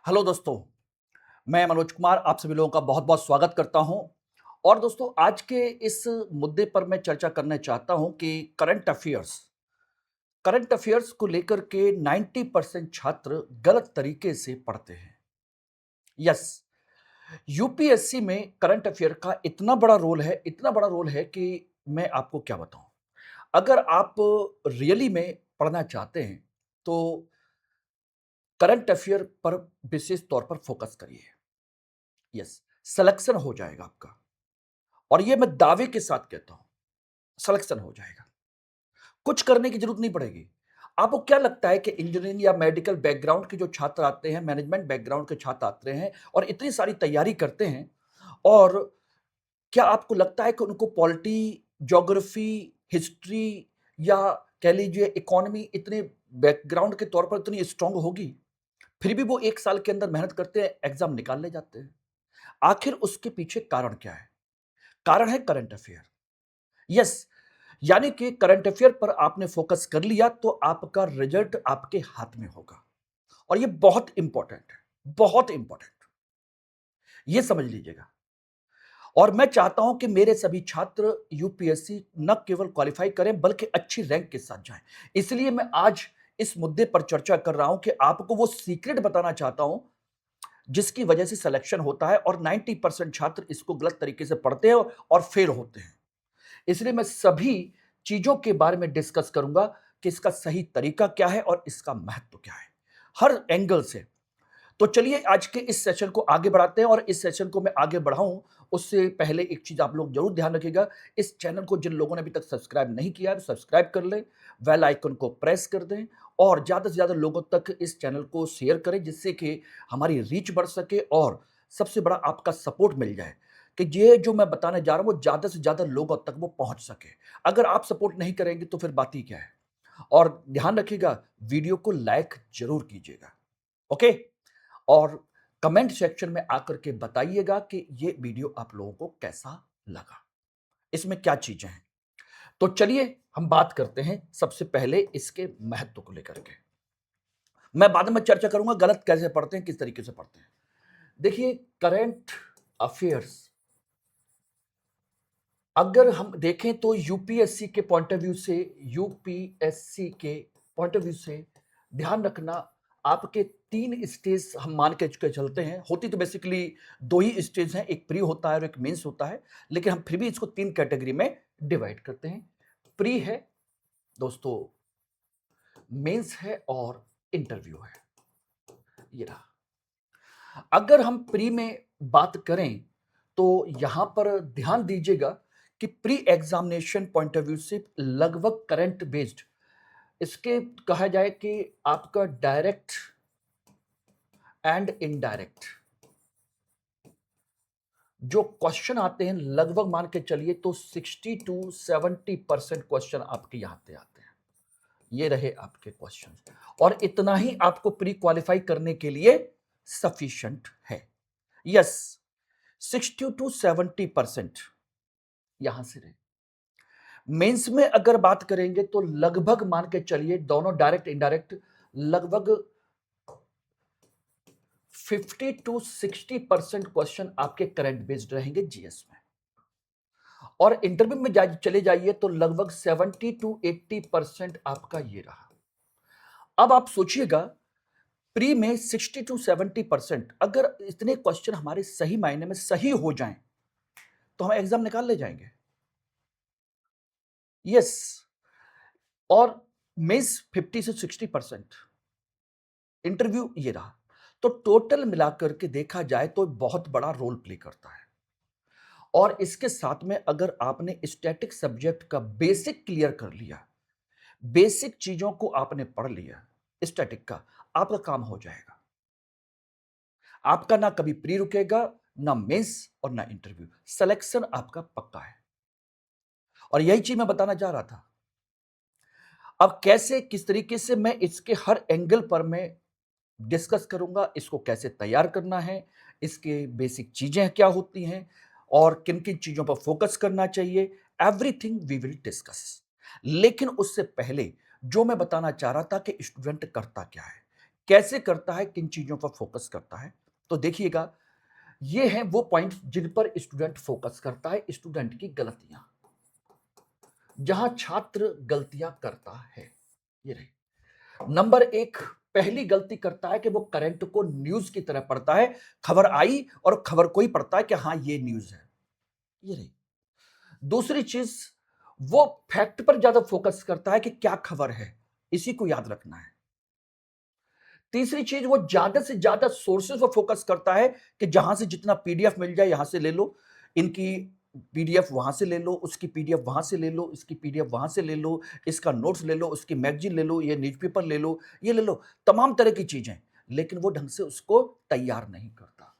Hello दोस्तों, मैं मनोज कुमार आप सभी लोगों का बहुत-बहुत स्वागत करता हूं। और दोस्तों आज के इस मुद्दे पर मैं चर्चा करना चाहता हूं कि करंट अफेयर्स को लेकर के 90% छात्र गलत तरीके से पढ़ते हैं। यस, यूपीएससी में करंट अफेयर का इतना बड़ा रोल है कि मैं आपको क्या बताऊं। अगर आप रियली में पढ़ना चाहते हैं तो करंट अफेयर पर विशेष तौर पर फोकस करिए। यस, सिलेक्शन हो जाएगा आपका। और ये मैं दावे के साथ कहता हूं, सिलेक्शन हो जाएगा। कुछ करने की जरूरत नहीं पड़ेगी। आपको क्या लगता है कि इंजीनियरिंग या मेडिकल बैकग्राउंड के जो छात्र आते हैं, मैनेजमेंट बैकग्राउंड के छात्र आते हैं और इतनी सारी तैयारी करते हैं, और क्या आपको लगता है कि उनको पॉलिटी, ज्योग्राफी, हिस्ट्री या कह लीजिए इकोनॉमी इतने बैकग्राउंड के तौर पर इतनी स्ट्रांग होगी? फिर भी वो 1 साल के अंदर मेहनत करते हैं, एग्जाम निकाल ले जाते हैं। आखिर उसके पीछे कारण क्या है? कारण है करंट अफेयर। यस, यानी कि करंट अफेयर पर आपने फोकस कर लिया तो आपका रिजल्ट आपके हाथ में होगा। और ये बहुत इंपॉर्टेंट है, बहुत इंपॉर्टेंट। ये समझ लीजिएगा। और मैं चाहता हूं कि मेरे सभी छात्र यूपीएससी न केवल क्वालिफाई करें बल्कि अच्छी रैंक के साथ जाएं। इसलिए मैं आज इस मुद्दे पर चर्चा कर रहा हूं कि आपको वो सीक्रेट बताना चाहता हूं जिसकी वजह से सिलेक्शन होता है और 90% छात्र इसको गलत तरीके से पढ़ते हैं और फेल होते हैं। इसलिए मैं सभी चीजों के बारे में डिस्कस करूंगा कि इसका सही तरीका क्या है और इसका महत्व क्या है, हर एंगल से। तो चलिए आज के इस सेशन को आगे बढ़ाते हैं। और इस सेशन को मैं आगे बढ़ाऊं उससे पहले एक चीज आप लोग जरूर ध्यान रखिएगा। इस चैनल को जिन लोगों ने अभी तक सब्सक्राइब नहीं किया है सब्सक्राइब कर लें, बेल आइकन को प्रेस कर दें और ज्यादा से ज्यादा लोगों तक इस चैनल को शेयर करें जिससे कि हमारी रीच बढ़ सके और सबसे बड़ा आपका सपोर्ट मिल जाए कि ये जो मैं बताने जा रहा हूं वो ज्यादा से ज्यादा लोगों तक वो पहुंच सके। अगर आप सपोर्ट नहीं करेंगे तो फिर बात ही क्या है। और ध्यान रखिएगा, वीडियो को लाइक जरूर कीजिएगा। ओके। और कमेंट सेक्शन में आकर के बताइएगा कि ये वीडियो आप लोगों को कैसा लगा, इसमें क्या चीजें हैं। तो चलिए हम बात करते हैं सबसे पहले इसके महत्व को लेकर के। मैं बाद में चर्चा करूंगा गलत कैसे पढ़ते हैं, किस तरीके से पढ़ते हैं। देखिए, करंट अफेयर्स अगर हम देखें तो यूपीएससी के पॉइंट ऑफ व्यू से, यूपीएससी के पॉइंट ऑफ व्यू से ध्यान रखना, आपके 3 स्टेज हम मान के चलते हैं। होती तो बेसिकली 2 ही स्टेज हैं, एक प्री होता है और एक मेंस होता है, लेकिन हम फिर भी इसको 3 कैटेगरी में डिवाइड करते हैं। प्री है दोस्तों, मेंस है और इंटरव्यू है। ये रहा। अगर हम प्री में बात करें तो यहां पर ध्यान दीजिएगा कि pre examination point of view से लगभग करंट बेस्ड, इसके कहा जाए कि आपका डायरेक्ट एंड इनडायरेक्ट जो क्वेश्चन आते हैं, लगभग मान के चलिए तो 60 to 70% क्वेश्चन आपके यहां पे आते हैं। ये रहे आपके क्वेश्चन, और इतना ही आपको प्री क्वालिफाई करने के लिए सफिशिएंट है। यस, 60 to 70% यहां से रहे। मेंस में अगर बात करेंगे तो लगभग मान के चलिए दोनों डायरेक्ट इनडायरेक्ट लगभग 50 to 60% क्वेश्चन आपके करंट बेस्ड रहेंगे जीएस में। और इंटरव्यू में चले जाइए तो लगभग 70 to 80% आपका ये रहा। अब आप सोचिएगा, प्री में 60 to 70% अगर इतने क्वेश्चन हमारे सही मायने में सही हो जाएं तो हम एग्जाम निकाल ले जाएंगे। यस। और मेंस 50 से 60%, इंटरव्यू ये रहा। तो टोटल मिलाकर के देखा जाए तो बहुत बड़ा रोल प्ले करता है। और इसके साथ में अगर आपने स्टैटिक सब्जेक्ट का बेसिक क्लियर कर लिया, बेसिक चीजों को आपने पढ़ लिया स्टैटिक का, आपका काम हो जाएगा। आपका ना कभी प्री रुकेगा, ना मेंस और ना इंटरव्यू, सिलेक्शन आपका पक्का है। और यही चीज मैं बताना चाह रहा था। अब कैसे, किस तरीके से मैं इसके हर एंगल पर मैं डिस्कस करूंगा, इसको कैसे तैयार करना है, इसके बेसिक चीजें क्या होती हैं और किन किन चीजों पर फोकस करना चाहिए, एवरीथिंग वी विल डिस्कस। लेकिन उससे पहले जो मैं बताना चाह रहा था कि स्टूडेंट करता क्या है, कैसे करता है, किन चीजों पर फोकस करता है। तो देखिएगा, ये हैं वो पॉइंट जिन पर स्टूडेंट फोकस करता है, स्टूडेंट की गलतियां, जहां छात्र गलतियां करता है। ये रही नंबर एक, पहली गलती करता है कि वो करंट को न्यूज की तरह पढ़ता है। खबर आई और खबर को ही पढ़ता है कि हाँ ये न्यूज है। ये रही दूसरी चीज, वो फैक्ट पर ज्यादा फोकस करता है कि क्या खबर है, इसी को याद रखना है। तीसरी चीज, वो ज्यादा से ज्यादा सोर्सेज पर फोकस करता है कि जहां से जितना पीडीएफ मिल जाए यहां से ले लो, इनकी पीडीएफ वहां से ले लो, उसकी पीडीएफ वहां से ले लो, इसकी पीडीएफ वहां से ले लो, इसका नोट्स ले लो, उसकी मैगजीन ले लो, ये न्यूज़पेपर ले लो, ये ले लो, तमाम तरह की चीजें। लेकिन वो ढंग से उसको तैयार नहीं करता,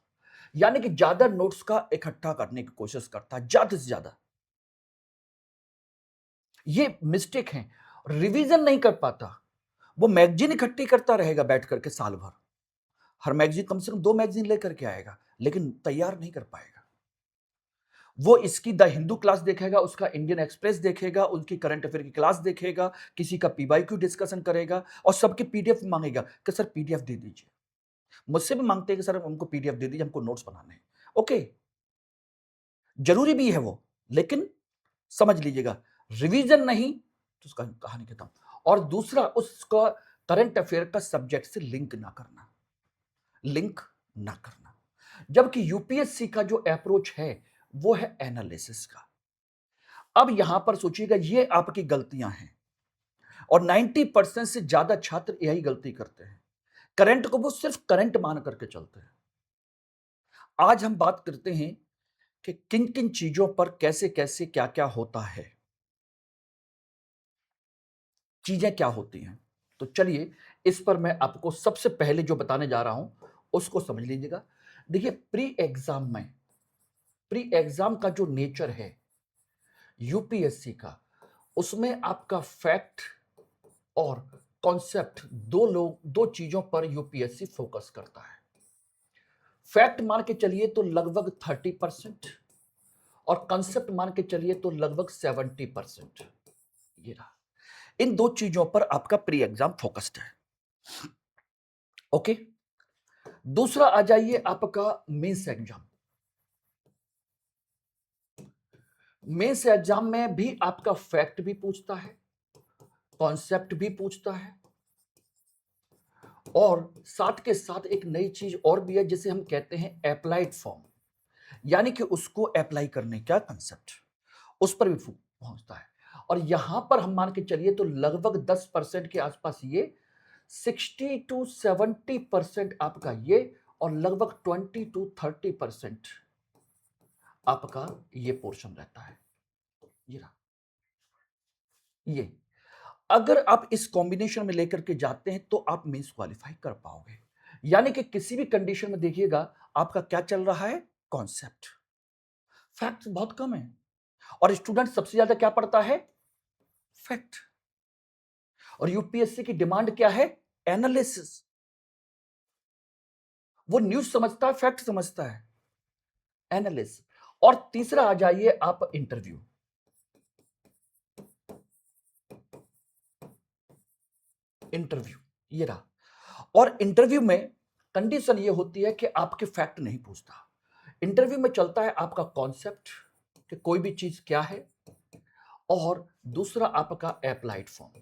यानी कि ज्यादा नोट्स का इकट्ठा करने की कोशिश करता है, ज्यादा से ज्यादा। ये मिस्टेक है, रिवीजन नहीं कर पाता। वो मैगजीन इकट्ठी करता रहेगा बैठ करके साल भर, हर मैगजीन कम से कम 2 मैगजीन लेकर के आएगा, लेकिन तैयार नहीं कर पाएगा। वो इसकी द हिंदू क्लास देखेगा, उसका इंडियन एक्सप्रेस देखेगा, उनकी करंट अफेयर की क्लास देखेगा, किसी का पीवाईक्यू डिस्कशन करेगा और सबके पीडीएफ मांगेगा कि सर पीडीएफ दे दीजिए। मुझसे भी मांगते हैं कि सर हमको पीडीएफ दे दीजिए, हमको नोट्स बनाने हैं। ओके, जरूरी भी है वो, लेकिन समझ लीजिएगा, रिवीजन नहीं तो उसका कहानी खत्म। और दूसरा, उसका करंट अफेयर का सब्जेक्ट से लिंक ना करना, लिंक ना करना। जबकि यूपीएससी का जो अप्रोच है वो है एनालिसिस का। अब यहां पर सोचिएगा, ये आपकी गलतियां हैं और 90% से ज्यादा छात्र यही गलती करते हैं। करंट को वो सिर्फ करंट मान करके चलते हैं। आज हम बात करते हैं कि किन किन चीजों पर कैसे कैसे क्या क्या होता है, चीजें क्या होती हैं। तो चलिए, इस पर मैं आपको सबसे पहले जो बताने जा रहा हूं उसको समझ लीजिएगा। देखिए, प्री एग्जाम का जो नेचर है यूपीएससी का, उसमें आपका फैक्ट और कॉन्सेप्ट, दो चीजों पर यूपीएससी फोकस करता है। फैक्ट मान के चलिए तो लगभग 30% और कॉन्सेप्ट मान के चलिए तो लगभग 70%। ये रहा, इन दो चीजों पर आपका प्री एग्जाम फोकस्ड है। ओके, दूसरा आ जाइए आपका मेंस एग्जाम। मेंस एग्जाम में भी आपका फैक्ट भी पूछता है, कॉन्सेप्ट भी पूछता है, और साथ के साथ एक नई चीज और भी है जिसे हम कहते हैं अप्लाइड फॉर्म, यानी कि उसको अप्लाई करने का कंसेप्ट, उस पर भी पहुंचता है। और यहां पर हम मान के चलिए तो लगभग 10% के आसपास ये, 60 to 70% आपका ये, और लगभग 20 to 30% आपका ये पोर्शन रहता है। ये रहा, ये अगर आप इस कॉम्बिनेशन में लेकर के जाते हैं तो आप मेंस क्वालिफाई कर पाओगे। यानी कि किसी भी कंडीशन में देखिएगा, आपका क्या चल रहा है, कॉन्सेप्ट, फैक्ट बहुत कम है। और स्टूडेंट सबसे ज्यादा क्या पढ़ता है, फैक्ट। और यूपीएससी की डिमांड क्या है, एनालिसिस। वो न्यूज समझता है, फैक्ट समझता है, एनालिसिस। और तीसरा आ जाइए आप इंटरव्यू। इंटरव्यू ये रहा, और इंटरव्यू में कंडीशन ये होती है कि आपके फैक्ट नहीं पूछता। इंटरव्यू में चलता है आपका कॉन्सेप्ट कि कोई भी चीज क्या है, और दूसरा आपका अप्लाइड फॉर्म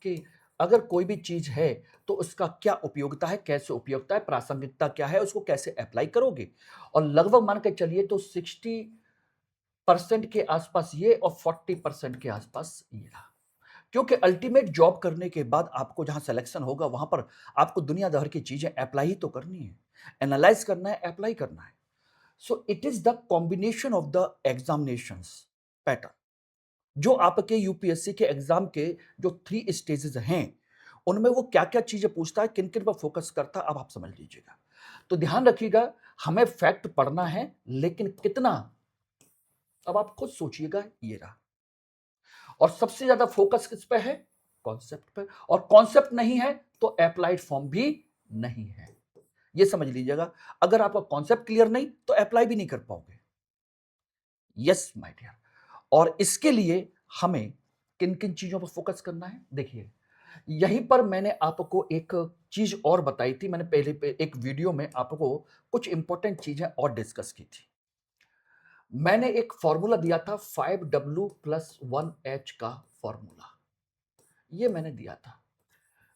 कि अगर कोई भी चीज है तो उसका क्या उपयोगिता है, कैसे उपयोगिता है, प्रासंगिकता क्या है, उसको कैसे अप्लाई करोगे। और लगभग मान के चलिए तो 60% के आसपास ये और 40% के आसपास ये रहा। क्योंकि अल्टीमेट जॉब करने के बाद आपको जहां सिलेक्शन होगा वहां पर आपको दुनिया भर की चीजें अप्लाई ही तो करनी है, एनालाइज करना है, अप्लाई करना है। So it is the combination of the examinations pattern, जो आपके यूपीएससी के एग्जाम के जो 3 स्टेजेस हैं, उनमें वो क्या क्या चीजें पूछता है, किन किन पर फोकस करता है, अब आप समझ लीजिएगा। तो ध्यान रखिएगा, हमें फैक्ट पढ़ना है, लेकिन कितना, अब आप खुद सोचिएगा। ये रहा, और सबसे ज्यादा फोकस किस पे है, कॉन्सेप्ट पे। और कॉन्सेप्ट नहीं है तो अप्लाइड फॉर्म भी नहीं है, ये समझ लीजिएगा। अगर आपका कॉन्सेप्ट क्लियर नहीं तो अप्लाई भी नहीं कर पाओगे। Yes my dear. और इसके लिए हमें किन किन चीजों पर फोकस करना है, देखिए, यहीं पर मैंने आपको एक चीज़ और बताई थी, मैंने पहले पे एक वीडियो में आपको कुछ इंपॉर्टेंट चीज़ें और डिस्कस की थी। मैंने एक फ़ॉर्मूला दिया था 5W प्लस 1H का फ़ॉर्मूला, ये मैंने दिया था,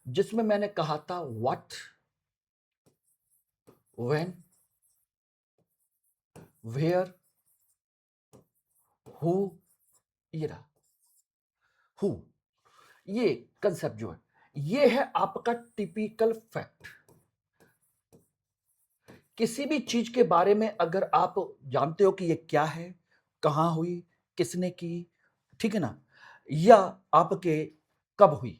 जिसमें मैंने कहा था व्हाट, व्हेन, वेयर, हु, ये रहा, हु, ये कंसेप्ट जो है, ये है आपका टिपिकल फैक्ट। किसी भी चीज के बारे में अगर आप जानते हो कि ये क्या है, कहाँ हुई, किसने की, ठीक है ना, या आपके कब हुई,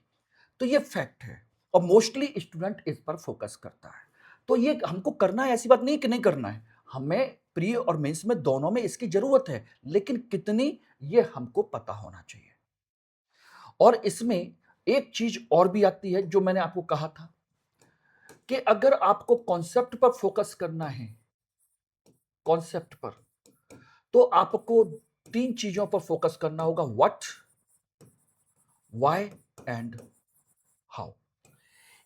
तो ये फैक्ट है और मोस्टली स्टूडेंट इस पर फोकस करता है। तो ये हमको करना है, ऐसी बात नहीं कि नहीं करना है, हमें प्री और मेंस में दोनों में इसकी जरूरत है, लेकिन कितनी, ये हमको पता होना चाहिए। और इसमें एक चीज और भी आती है जो मैंने आपको कहा था कि अगर आपको कॉन्सेप्ट पर फोकस करना है, कॉन्सेप्ट पर, तो आपको तीन चीजों पर फोकस करना होगा, व्हाट, व्हाई एंड हाउ।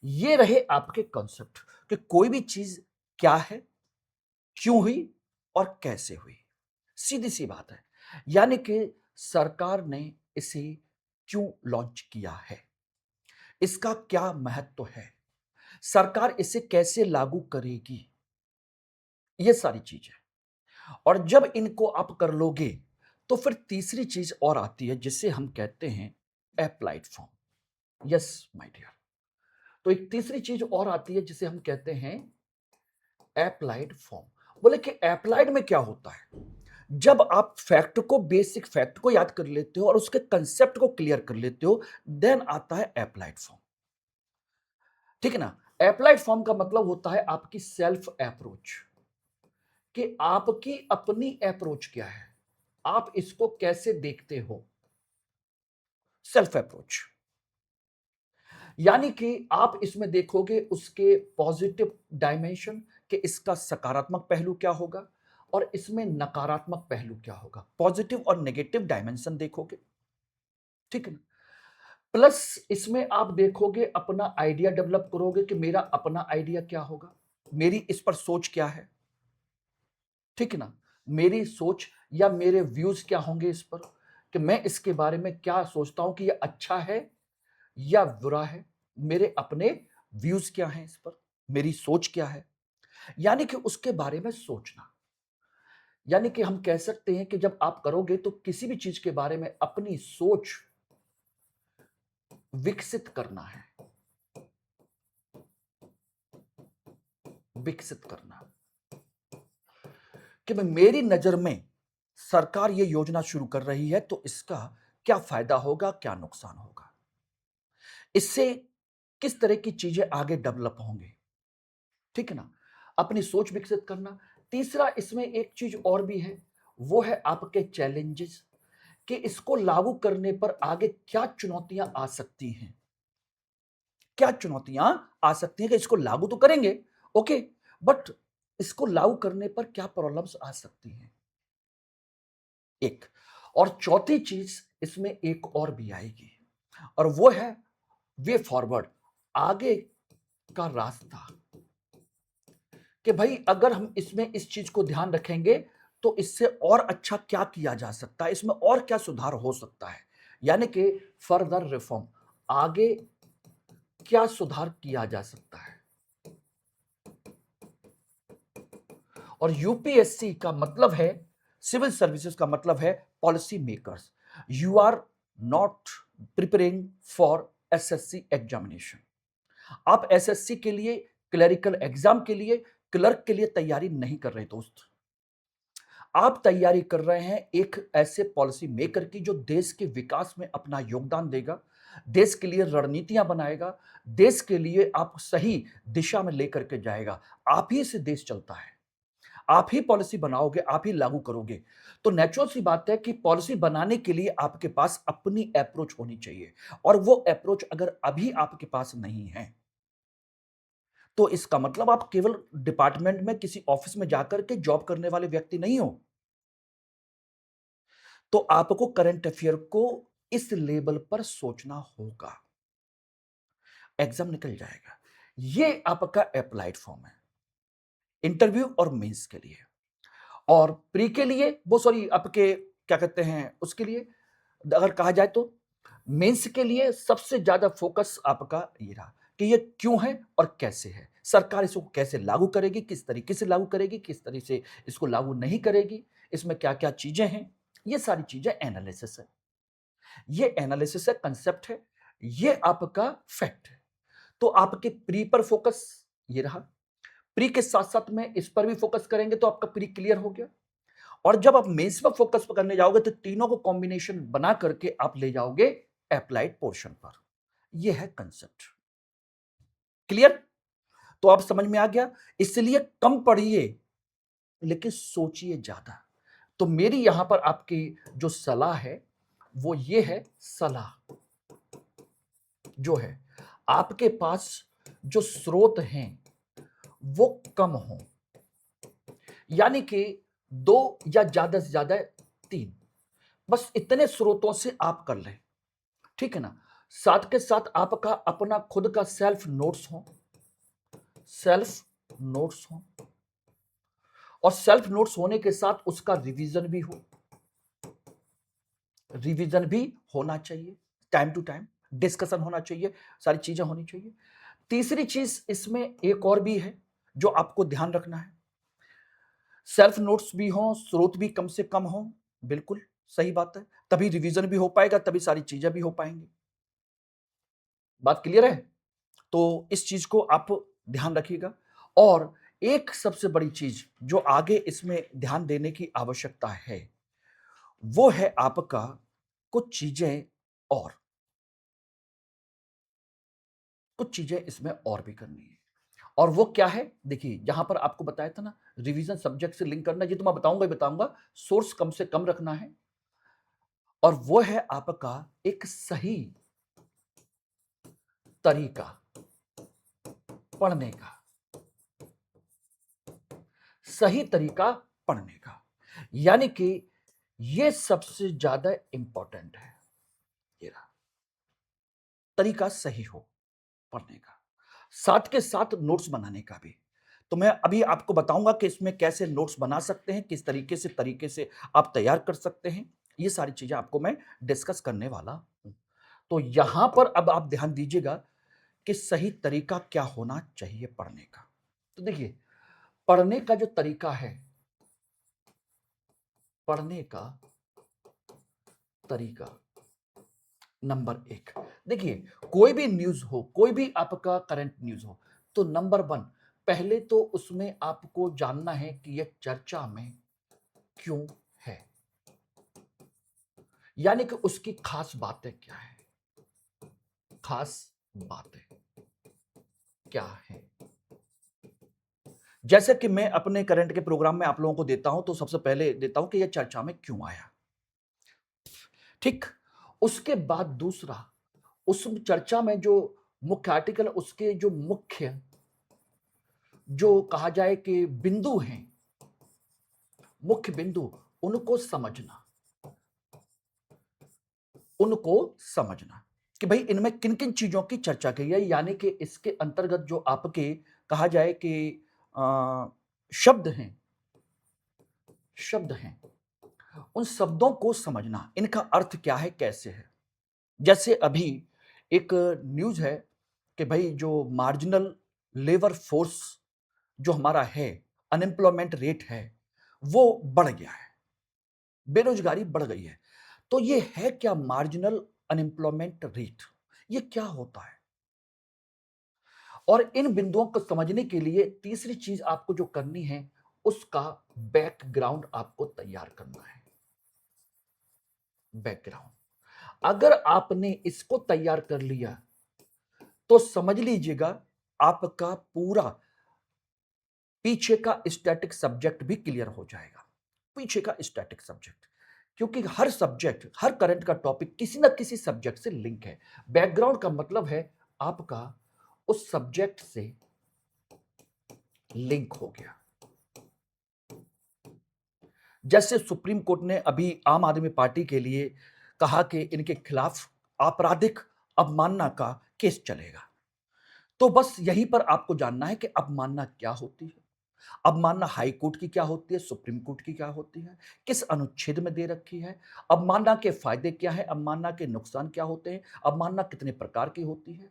ये रहे आपके कॉन्सेप्ट कि कोई भी चीज क्या है, क्यों हुई और कैसे हुई। सीधी सी बात है, यानी कि सरकार ने इसे क्यों लॉन्च किया है, इसका क्या महत्व है, सरकार इसे कैसे लागू करेगी, ये सारी चीज है। और जब इनको आप कर लोगे तो फिर तीसरी चीज और आती है जिसे हम कहते हैं applied form. Yes my dear, तो एक तीसरी चीज और आती है जिसे हम कहते हैं अप्लाइड फॉर्म। बोले कि अप्लाइड में क्या होता है, जब आप फैक्ट को, बेसिक फैक्ट को याद कर लेते हो और उसके कंसेप्ट को क्लियर कर लेते हो, देन आता है अप्लाइड फॉर्म। ठीक है ना। अप्लाइड फॉर्म का मतलब होता है आपकी सेल्फ अप्रोच, कि आपकी अपनी अप्रोच क्या है, आप इसको कैसे देखते हो, सेल्फ अप्रोच। यानी कि आप इसमें देखोगे उसके पॉजिटिव डायमेंशन, कि इसका सकारात्मक पहलू क्या होगा और इसमें नकारात्मक पहलू क्या होगा, पॉजिटिव और नेगेटिव डायमेंशन देखोगे, ठीक है ना। प्लस इसमें आप देखोगे, अपना आइडिया डेवलप करोगे कि मेरा अपना आइडिया क्या होगा, मेरी इस पर सोच क्या है, ठीक है ना, मेरी सोच या मेरे व्यूज क्या होंगे इस पर, कि मैं इसके बारे में क्या सोचता हूं कि ये अच्छा है या बुरा है, मेरे अपने व्यूज क्या हैं इस पर, मेरी सोच क्या है, यानी कि उसके बारे में सोचना। यानी कि हम कह सकते हैं कि जब आप करोगे तो किसी भी चीज के बारे में अपनी सोच विकसित करना है, विकसित करना, कि मैं, मेरी नजर में सरकार ये योजना शुरू कर रही है तो इसका क्या फायदा होगा, क्या नुकसान होगा, इससे किस तरह की चीजें आगे डेवलप होंगे, ठीक है ना, अपनी सोच विकसित करना। तीसरा इसमें एक चीज और भी है, वो है आपके चैलेंजेस, कि इसको लागू करने पर आगे क्या चुनौतियां आ सकती हैं, क्या चुनौतियां आ सकती हैं, कि इसको लागू तो करेंगे, ओके, बट इसको लागू करने पर क्या प्रॉब्लम्स आ सकती हैं, एक। और चौथी चीज इसमें एक और भी आएगी, और वो है वे फॉरवर्ड, आगे का रास्ता, कि भाई अगर हम इसमें इस चीज को ध्यान रखेंगे तो इससे और अच्छा क्या किया जा सकता है, इसमें और क्या सुधार हो सकता है, यानी कि फर्दर रिफॉर्म, आगे क्या सुधार किया जा सकता है। और यूपीएससी का मतलब है, सिविल सर्विसेज का मतलब है policy makers. You are not preparing for SSC examination, आप एसएससी के लिए, क्लरिकल एग्जाम के लिए, क्लर्क के लिए तैयारी नहीं कर रहे दोस्त, आप तैयारी कर रहे हैं एक ऐसे पॉलिसी मेकर की जो देश के विकास में अपना योगदान देगा, देश के लिए रणनीतियां बनाएगा, देश के लिए आप सही दिशा में लेकर के जाएगा। आप ही से देश चलता है, आप ही पॉलिसी बनाओगे, आप ही लागू करोगे। तो नेचुरल सी बात है कि पॉलिसी बनाने के लिए आपके पास अपनी अप्रोच होनी चाहिए, और वो अप्रोच अगर अभी आपके पास नहीं है तो इसका मतलब आप केवल डिपार्टमेंट में किसी ऑफिस में जाकर के जॉब करने वाले व्यक्ति नहीं हो। तो आपको करंट अफेयर को इस लेवल पर सोचना होगा। एग्जाम निकल जाएगा। ये आपका अप्लाइड फॉर्म है इंटरव्यू और मेंस के लिए। और प्री के लिए वो सॉरी आपके क्या कहते हैं उसके लिए, अगर कहा जाए तो मेंस के लिए सबसे ज्यादा फोकस आपका ये रहा कि ये क्यों है और कैसे है, सरकार इसको कैसे लागू करेगी, किस तरीके से लागू करेगी, किस तरीके से इसको लागू नहीं करेगी, इसमें क्या क्या चीजें हैं, ये सारी चीजें एनालिसिस है। ये एनालिसिस है, कंसेप्ट है, ये आपका फैक्ट है। तो आपके प्री पर फोकस ये रहा। प्री के साथ साथ में इस पर भी फोकस करेंगे तो आपका प्री क्लियर हो गया। और जब आप मेंस पर फोकस करने जाओगे तो तीनों को कॉम्बिनेशन बना करके आप ले जाओगे अप्लाइड पोर्शन पर। यह है कंसेप्ट। क्लियर? तो आप समझ में आ गया। इसलिए कम पढ़िए लेकिन सोचिए ज्यादा। तो मेरी यहां पर आपकी जो सलाह है वो ये है, सलाह जो है आपके पास जो स्रोत हैं वो कम हो, यानी कि 2 या ज्यादा से ज्यादा 3, बस इतने स्रोतों से आप कर लें। ठीक है ना? साथ के साथ आपका अपना खुद का सेल्फ नोट्स हो, सेल्फ नोट्स हो, और सेल्फ नोट्स होने के साथ उसका रिवीजन भी हो, रिवीजन भी होना चाहिए, टाइम टू टाइम डिस्कशन होना चाहिए, सारी चीजें होनी चाहिए। तीसरी चीज इसमें एक और भी है जो आपको ध्यान रखना है, सेल्फ नोट्स भी हो, स्रोत भी कम से कम हो। बिल्कुल सही बात है, तभी रिवीजन भी हो पाएगा, तभी सारी चीजें भी हो पाएंगी। बात क्लियर है? तो इस चीज को आप ध्यान रखिएगा। और एक सबसे बड़ी चीज जो आगे इसमें ध्यान देने की आवश्यकता है वो है आपका कुछ चीजें, और कुछ चीजें इसमें और भी करनी है। और वो क्या है? देखिए यहां पर आपको बताया था ना, रिवीजन सब्जेक्ट से लिंक करना, ये तो मैं बताऊंगा ही बताऊंगा। सोर्स कम से कम रखना है, और वो है आपका एक सही तरीका पढ़ने का, सही तरीका पढ़ने का, यानी कि ये सबसे ज्यादा इंपॉर्टेंट है। ये रहा तरीका सही हो पढ़ने का, साथ के साथ नोट्स बनाने का भी। तो मैं अभी आपको बताऊंगा कि इसमें कैसे नोट्स बना सकते हैं, किस तरीके से आप तैयार कर सकते हैं। ये सारी चीजें आपको मैं डिस्कस करने वाला हूं। तो यहां पर अब आप ध्यान दीजिएगा कि सही तरीका क्या होना चाहिए पढ़ने का। तो देखिए, पढ़ने का जो तरीका है, पढ़ने का तरीका नंबर 1, देखिए कोई भी न्यूज हो, कोई भी आपका करंट न्यूज हो, तो नंबर 1 पहले तो उसमें आपको जानना है कि यह चर्चा में क्यों है, यानी कि उसकी खास बातें क्या है, खास बातें क्या है। जैसे कि मैं अपने करंट के प्रोग्राम में आप लोगों को देता हूं, तो सबसे पहले देता हूं कि यह चर्चा में क्यों आया। ठीक, उसके बाद दूसरा, उस चर्चा में जो मुख्य आर्टिकल, उसके जो मुख्य जो कहा जाए कि बिंदु हैं, मुख्य बिंदु, उनको समझना, उनको समझना कि भाई इनमें किन किन चीजों की चर्चा की है, यानी कि इसके अंतर्गत जो आपके कहा जाए कि अ, शब्द हैं, शब्द हैं, उन शब्दों को समझना, इनका अर्थ क्या है, कैसे है। जैसे अभी एक न्यूज है कि भाई जो मार्जिनल लेबर फोर्स जो हमारा है, अनएम्प्लॉयमेंट रेट है, वो बढ़ गया है, बेरोजगारी बढ़ गई है। तो ये है क्या मार्जिनल अनएम्प्लॉयमेंट रेट, ये क्या होता है? और इन बिंदुओं को समझने के लिए तीसरी चीज आपको जो करनी है, उसका बैकग्राउंड आपको तैयार करना है। बैकग्राउंड अगर आपने इसको तैयार कर लिया तो समझ लीजिएगा आपका पूरा पीछे का स्टैटिक सब्जेक्ट भी क्लियर हो जाएगा। पीछे का स्टैटिक सब्जेक्ट, क्योंकि हर सब्जेक्ट, हर करंट का टॉपिक किसी ना किसी सब्जेक्ट से लिंक है। बैकग्राउंड का मतलब है आपका उस सब्जेक्ट से लिंक हो गया। जैसे सुप्रीम कोर्ट ने अभी आम आदमी पार्टी के लिए कहा कि इनके खिलाफ आपराधिक अवमानना का केस चलेगा, तो बस यहीं पर आपको जानना है कि अवमानना क्या होती है, अवमानना हाई कोर्ट की क्या होती है, सुप्रीम कोर्ट की क्या होती है, किस अनुच्छेद में दे रखी है, अवमानना के फायदे क्या है, अवमानना के नुकसान क्या होते हैं, अवमानना कितने प्रकार की होती है,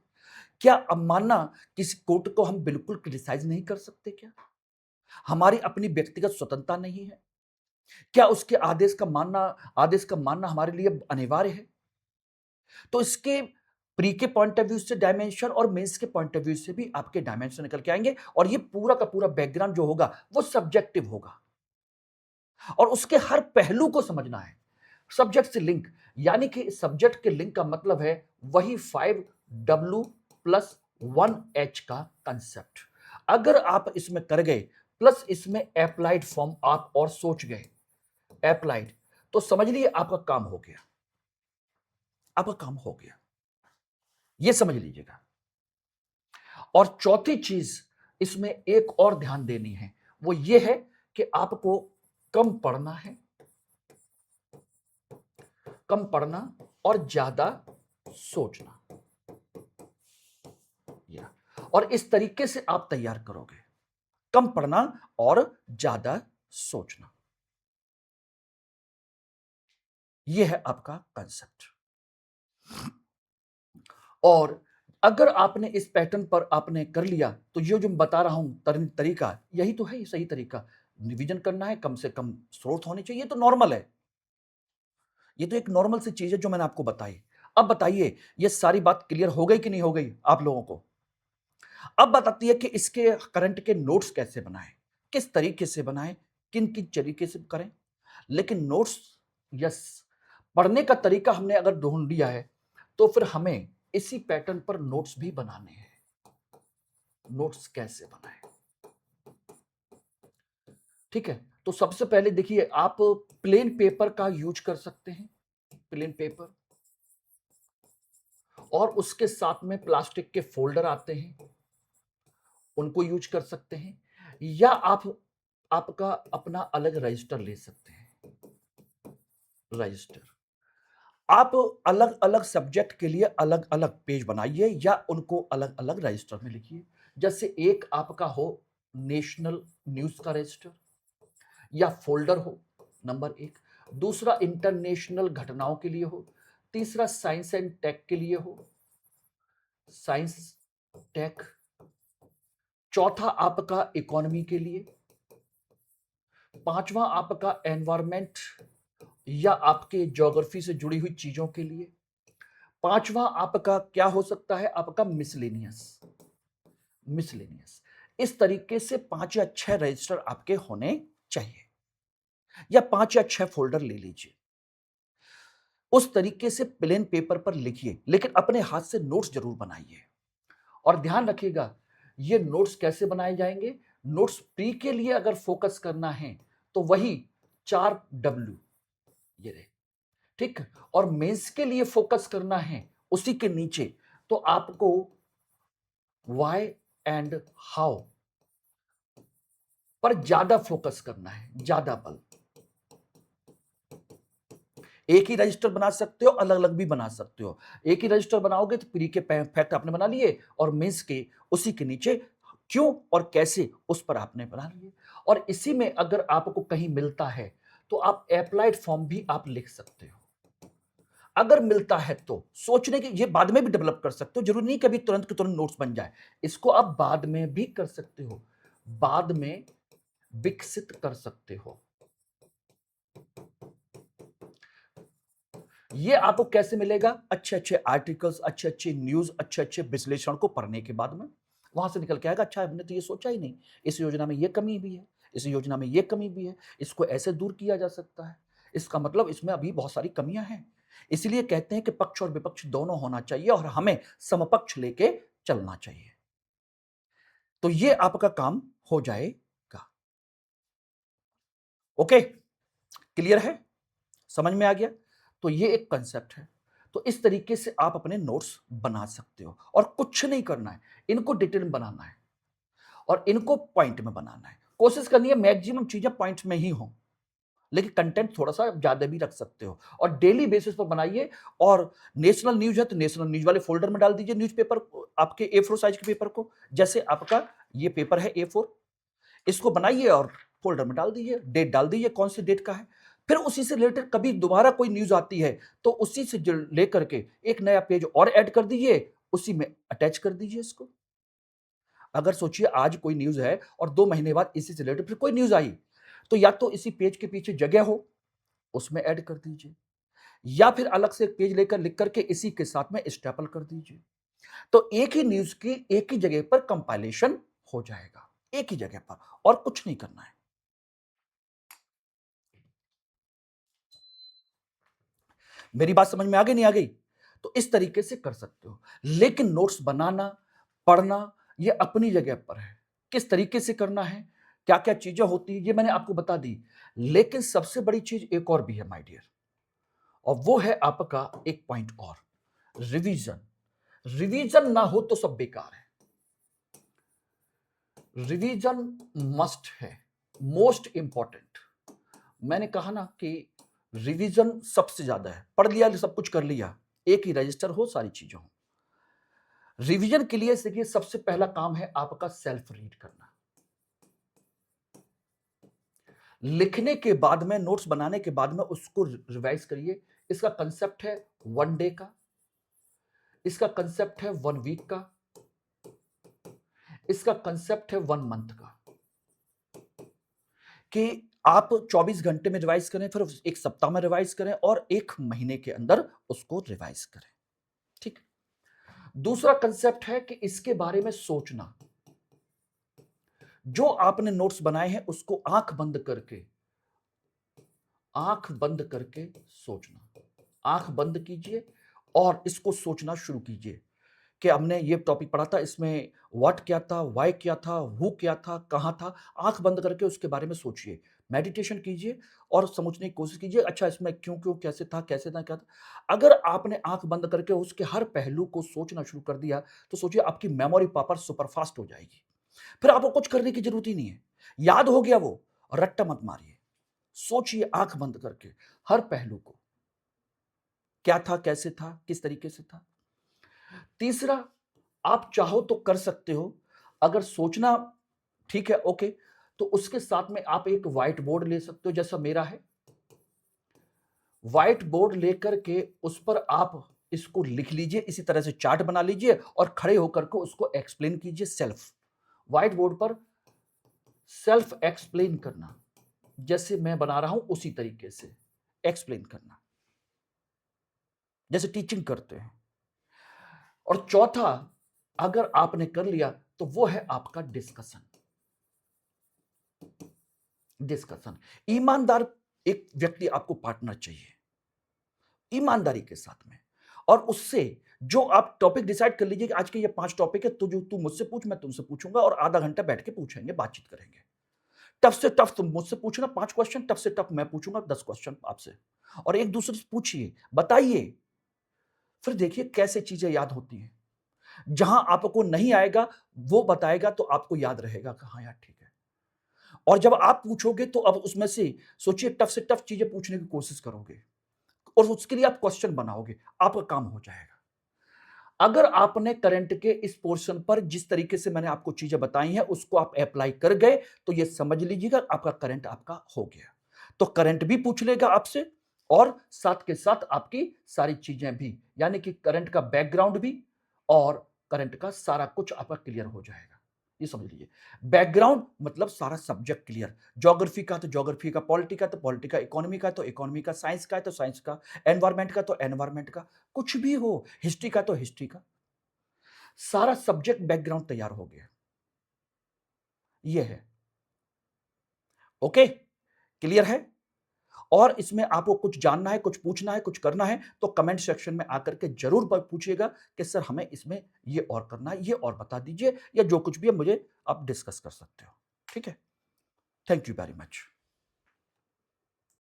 क्या अवमानना किसी कोर्ट को हम बिल्कुल क्रिटिसाइज नहीं कर सकते क्या? हमारी अपनी व्यक्तिगत स्वतंत्रता नहीं है? क्या उसके आदेश का मानना हमारे लिए अनिवार्य है? तो इसके प्री के पॉइंट ऑफ व्यू से डायमेंशन और मेंस के पॉइंट ऑफ व्यू से भी आपके डायमेंशन निकल के आएंगे और ये पूरा का पूरा बैकग्राउंड जो होगा वो सब्जेक्टिव होगा और उसके हर पहलू को समझना है। सब्जेक्ट से लिंक, यानी कि सब्जेक्ट के लिंक का मतलब है वही 5W प्लस 1H का कंसेप्ट। अगर आप इसमें कर गए प्लस इसमें अप्लाइड फॉर्म आप और सोच गए अप्लाइड, तो समझ लीजिए आपका काम हो गया, आपका काम हो गया, ये समझ लीजिएगा। और चौथी चीज इसमें एक और ध्यान देनी है, वो ये है कि आपको कम पढ़ना है, कम पढ़ना और ज्यादा सोचना। या और इस तरीके से आप तैयार करोगे, कम पढ़ना और ज्यादा सोचना। यह है आपका कंसेप्ट। और अगर आपने इस पैटर्न पर आपने कर लिया तो ये जो मैं बता रहा हूं तरीका, यही तो है, ये सही तरीका। रिवीजन करना है, कम से कम स्रोत होने चाहिए, तो नॉर्मल है, ये तो एक नॉर्मल सी चीज है जो मैंने आपको बताई। अब बताइए ये सारी बात क्लियर हो गई कि नहीं हो गई आप लोगों को? अब बताती है कि इसके करंट के नोट्स कैसे बनाएं, किस तरीके से बनाएं, किन किन तरीके से करें। लेकिन नोट्स, यस, पढ़ने का तरीका हमने अगर ढूंढ लिया है तो फिर हमें इसी पैटर्न पर नोट्स भी बनाने हैं। नोट्स कैसे बनाएं, ठीक है? तो सबसे पहले देखिए, आप प्लेन पेपर का यूज कर सकते हैं, प्लेन पेपर, और उसके साथ में प्लास्टिक के फोल्डर आते हैं, उनको यूज कर सकते हैं, या आप आपका अपना अलग रजिस्टर ले सकते हैं। रजिस्टर, आप अलग अलग सब्जेक्ट के लिए अलग अलग पेज बनाइए या उनको अलग अलग रजिस्टर में लिखिए। जैसे एक आपका हो नेशनल न्यूज का रजिस्टर या फोल्डर हो, नंबर एक। दूसरा इंटरनेशनल घटनाओं के लिए हो। तीसरा साइंस एंड टेक के लिए हो, साइंस टेक। चौथा आपका इकोनॉमी के लिए। पांचवा आपका एनवायरमेंट या आपके ज्योग्राफी से जुड़ी हुई चीजों के लिए। पांचवा आपका क्या हो सकता है, आपका मिसलेनियस। मिसलेनियस, इस तरीके से 5 या 6 रजिस्टर आपके होने चाहिए, या 5 या 6 फोल्डर ले लीजिए। उस तरीके से प्लेन पेपर पर लिखिए, लेकिन अपने हाथ से नोट्स जरूर बनाइए। और ध्यान रखिएगा, ये नोट्स कैसे बनाए जाएंगे? नोट्स प्री के लिए अगर फोकस करना है तो वही 4W, ये रहे, ठीक। और मेंस के लिए फोकस करना है उसी के नीचे, तो आपको वाई एंड हाउ पर ज्यादा फोकस करना है, ज्यादा बल। एक ही रजिस्टर बना सकते हो, अलग अलग भी बना सकते हो। एक ही रजिस्टर बनाओगे तो प्री के फैक्ट आपने बना लिए, और मेंस के उसी के नीचे क्यों और कैसे उस पर आपने बना लिए। और इसी में अगर आपको कहीं मिलता है तो आप अप्लाइड फॉर्म भी आप लिख सकते हो। अगर मिलता है तो सोचने की, ये बाद में भी डेवलप कर सकते हो, जरूरी नहीं कभी तुरंत के तुरंत नोट्स बन जाए। इसको आप बाद में भी कर सकते हो, बाद में विकसित कर सकते हो। ये आपको कैसे मिलेगा? अच्छे अच्छे आर्टिकल्स, अच्छे अच्छे न्यूज, अच्छे अच्छे विश्लेषण को पढ़ने के बाद में वहां से निकल के आएगा, अच्छा हमने तो ये सोचा ही नहीं, इस योजना में ये कमी भी है, इस योजना में ये कमी भी है, इसको ऐसे दूर किया जा सकता है, इसका मतलब इसमें अभी बहुत सारी कमियां हैं। इसलिए कहते हैं कि पक्ष और विपक्ष दोनों होना चाहिए और हमें समपक्ष लेके चलना चाहिए। तो ये आपका काम हो जाएगा। ओके, क्लियर है, समझ में आ गया? तो ये एक कंसेप्ट है। तो इस तरीके से आप अपने नोट्स बना सकते हो, और कुछ नहीं करना है, इनको डिटेल में बनाना है और इनको पॉइंट में बनाना है। कोशिश करनी है मैक्सिमम चीजें पॉइंट में ही हो, लेकिन कंटेंट थोड़ा-सा ज़्यादा भी रख सकते हो और डेली बेसिस पर बनाइए। और नेशनल न्यूज़ है तो नेशनल न्यूज़ वाले फ़ोल्डर में डाल दीजिए न्यूज़पेपर को, आपके ए4 साइज़ के पेपर को। जैसे आपका ये पेपर है ए4, इसको बनाइए और फ़ोल्डर में डाल दीजिए, डेट डाल दीजिए कौन सी डेट का है। फिर उसी से रिलेटेड कभी दोबारा कोई न्यूज़ आती है, तो उसी से ज लेकर के एक नया पेज और ऐड कर दीजिए, उसी में अटैच कर दीजिए इसको। अगर सोचिए आज कोई न्यूज़ है और 2 महीने बाद इसी से रिलेटेड फिर कोई न्यूज़ आई, तो या तो इसी पेज के पीछे जगह हो, उसमें ऐड कर दीजिए, या फिर अलग से एक पेज लेकर लिख करके इसी के साथ में स्टेपल कर दीजिए। तो एक ही न्यूज़ की एक ही जगह पर कंपाइलेशन हो जाएगा, एक ही जगह पर, और कुछ नहीं करना है। मेरी बात समझ में आ गई, नहीं आ गई? तो इस तरीके से कर सकते हो। लेकिन नोट्स बनाना, पढ़ना, ये अपनी जगह पर है। किस तरीके से करना है, क्या-क्या चीज़ें होती हैं, ये मैंने आपको बता दी। लेकिन सबसे बड़ी चीज़ एक और भी है माय डियर, और वो है आपका एक पॉइंट और, रिवीजन। रिवीजन ना हो तो सब बेकार है। रिवीजन मस्ट है, मोस्ट इंपॉर्टेंट। मैंने कहा ना कि रिवीजन सबसे ज्यादा है। पढ़ लिया, सब कुछ कर लिया, एक ही रजिस्टर हो, सारी चीजें हो। रिवीजन के लिए देखिए सबसे पहला काम है आपका सेल्फ रीड करना। लिखने के बाद में, नोट्स बनाने के बाद में उसको रिवाइज करिए। इसका कंसेप्ट है 1 डे का, इसका कंसेप्ट है 1 वीक का, इसका कंसेप्ट है 1 मंथ का। कि आप 24 घंटे में रिवाइज करें, फिर 1 सप्ताह में रिवाइज करें, और 1 महीने के अंदर उसको रिवाइज करें। ठीक। दूसरा कंसेप्ट है कि इसके बारे में सोचना। जो आपने नोट्स बनाए हैं उसको आंख बंद करके सोचना। आंख बंद कीजिए और इसको सोचना शुरू कीजिए कि हमने ये टॉपिक पढ़ा था, इसमें व्हाट क्या था, व्हाई क्या था, हु क्या था, कहां था। आंख बंद करके उसके बारे में सोचिए, मेडिटेशन कीजिए और समझने की कोशिश कीजिए, अच्छा इसमें क्यों क्यों, कैसे था, कैसे था, क्या था। अगर आपने आंख बंद करके उसके हर पहलू को सोचना शुरू कर दिया, तो सोचिए आपकी मेमोरी पावर सुपरफास्ट हो जाएगी। फिर आपको कुछ करने की जरूरत ही नहीं है, याद हो गया वो, रट्टा मत मारिए। सोचिए आंख बंद करके हर पहलू को, क्या था, कैसे था, किस तरीके से था। तीसरा, आप चाहो तो कर सकते हो, अगर सोचना ठीक है, ओके, तो उसके साथ में आप एक व्हाइट बोर्ड ले सकते हो, जैसा मेरा है। व्हाइट बोर्ड लेकर के उस पर आप इसको लिख लीजिए, इसी तरह से चार्ट बना लीजिए और खड़े होकर के उसको एक्सप्लेन कीजिए। सेल्फ, व्हाइट बोर्ड पर सेल्फ एक्सप्लेन करना, जैसे मैं बना रहा हूं उसी तरीके से एक्सप्लेन करना, जैसे टीचिंग करते हैं। और चौथा, अगर आपने कर लिया तो वो है आपका डिस्कशन। डिस्कशन, ईमानदार एक व्यक्ति आपको पार्टनर चाहिए, ईमानदारी के साथ में। और उससे जो आप टॉपिक डिसाइड कर लीजिए कि आज के ये 5 टॉपिक है, तो जो तू मुझसे पूछ, मैं तुमसे पूछूंगा, और आधा घंटा बैठ के पूछेंगे, बातचीत करेंगे। टफ से टफ तुम मुझसे पूछना 5 क्वेश्चन, टफ से टफ मैं पूछूंगा 10 क्वेश्चन आपसे, और एक दूसरे से पूछिए, बताइए। फिर देखिए कैसे चीजें याद होती हैं। जहां आपको नहीं आएगा वो बताएगा, तो आपको याद रहेगा कि हाँ यार ठीक है। और जब आप पूछोगे तो अब उसमें से सोचिए, टफ से टफ चीजें पूछने की कोशिश करोगे और उसके लिए आप क्वेश्चन बनाओगे, आपका काम हो जाएगा। अगर आपने करंट के इस पोर्शन पर जिस तरीके से मैंने आपको चीजें बताई हैं उसको आप अप्लाई कर गए, तो ये समझ लीजिएगा आपका करंट आपका हो गया। तो करंट भी पूछ लेगा आपसे, और साथ के साथ आपकी सारी चीजें भी, यानी कि करंट का बैकग्राउंड भी और करंट का सारा कुछ आपका क्लियर हो जाएगा। ये समझ लीजिए, बैकग्राउंड मतलब सारा सब्जेक्ट क्लियर। ज्योग्राफी का तो ज्योग्राफी का, पॉलिटी का तो पॉलिटी का, इकोनॉमी का तो इकोनॉमी का, साइंस का तो साइंस का, एनवायरमेंट का तो एनवायरमेंट का, कुछ भी हो, हिस्ट्री का तो हिस्ट्री का, सारा सब्जेक्ट बैकग्राउंड तैयार हो गया। ये है, ओके, क्लियर है। और इसमें आपको कुछ जानना है, कुछ पूछना है, कुछ करना है, तो कमेंट सेक्शन में आकर के जरूर पूछिएगा कि सर हमें इसमें ये और करना है, ये और बता दीजिए, या जो कुछ भी है मुझे आप डिस्कस कर सकते हो। ठीक है, थैंक यू वेरी मच।